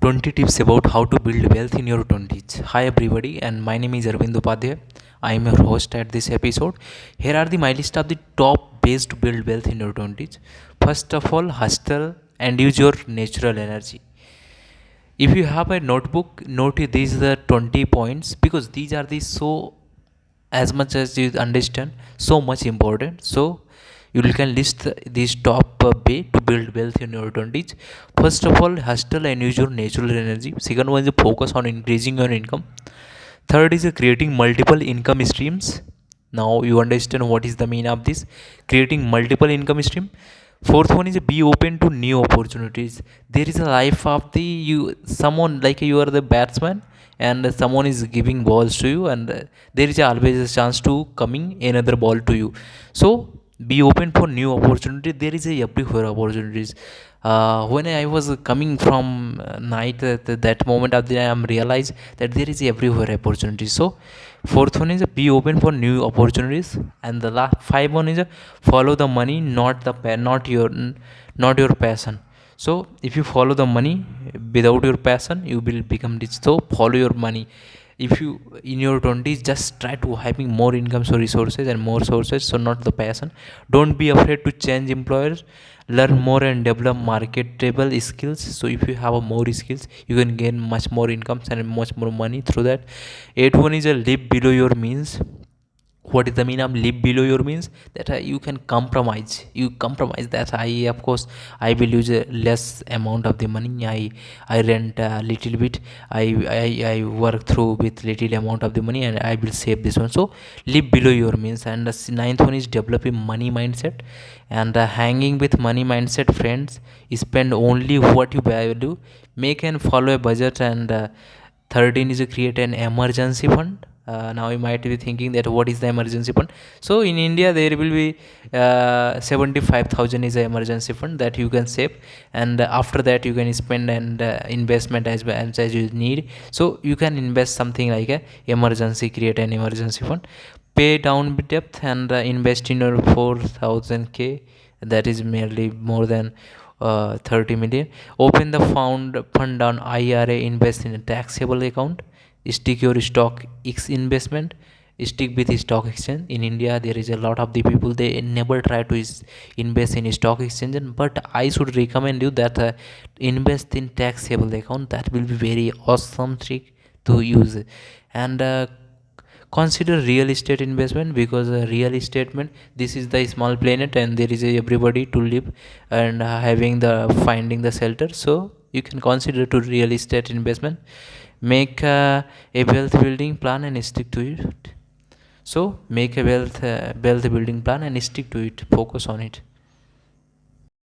20 tips about how to build wealth in your 20s. Hi everybody, and my name is Arvind Upadhyay. I am your host at this episode. Here are my list of the top ways to build wealth in your 20s. First of all, hustle and use your natural energy. If you have a notebook, note these the 20 points because these are the so as much as you understand so much important. So you can list these top way to build wealth in your 20s. First of all, hustle and use your natural energy. Second one is focus on increasing your income. Third is creating multiple income streams. Now you understand what is the mean of this, creating multiple income stream. Fourth one is be open to new opportunities. There is a life of the you someone like you are the batsman and someone is giving balls to you, and there is always a chance to coming another ball to you. So be open for new opportunity. There is a everywhere opportunities. When I was coming from night at that moment of the day, I am realized that there is everywhere opportunity. So fourth one is be open for new opportunities, and the last five one is follow the money, not the not your passion. So if you follow the money without your passion, you will become rich. So follow your money. If you in your 20s just try to having more income so resources and more sources, so not the passion. Don't be afraid to change employers, learn more and develop marketable skills. So if you have more skills, you can gain much more incomes and much more money through that. Eighth one is a live below your means. What is the mean of live below your means? That you can compromise that. I of course I will use a less amount of the money. I rent a little bit. I work through with little amount of the money, and I will save this one. So live below your means. And the ninth one is developing money mindset, and hanging with money mindset friends. Spend only what you value, make and follow a budget. And 13 is to create an emergency fund. Now you might be thinking that what is the emergency fund. So in India there will be 75,000 is an emergency fund that you can save, and after that you can spend and investment as you need. So you can invest something like a emergency, create an emergency fund, pay down debt, and invest in your 4,000k, that is merely more than 30 million. Open the fund on IRA, invest in a taxable account, stick your stock X investment, stick with stock exchange. In India there is a lot of the people, they never try to invest in stock exchange, but I should recommend you that invest in taxable account. That will be very awesome trick to use. And consider real estate investment, because real estate, this is the small planet and there is everybody to live and having the finding the shelter. So you can consider to real estate investment. Make a wealth building plan and stick to it. So make a wealth building plan and stick to it, focus on it.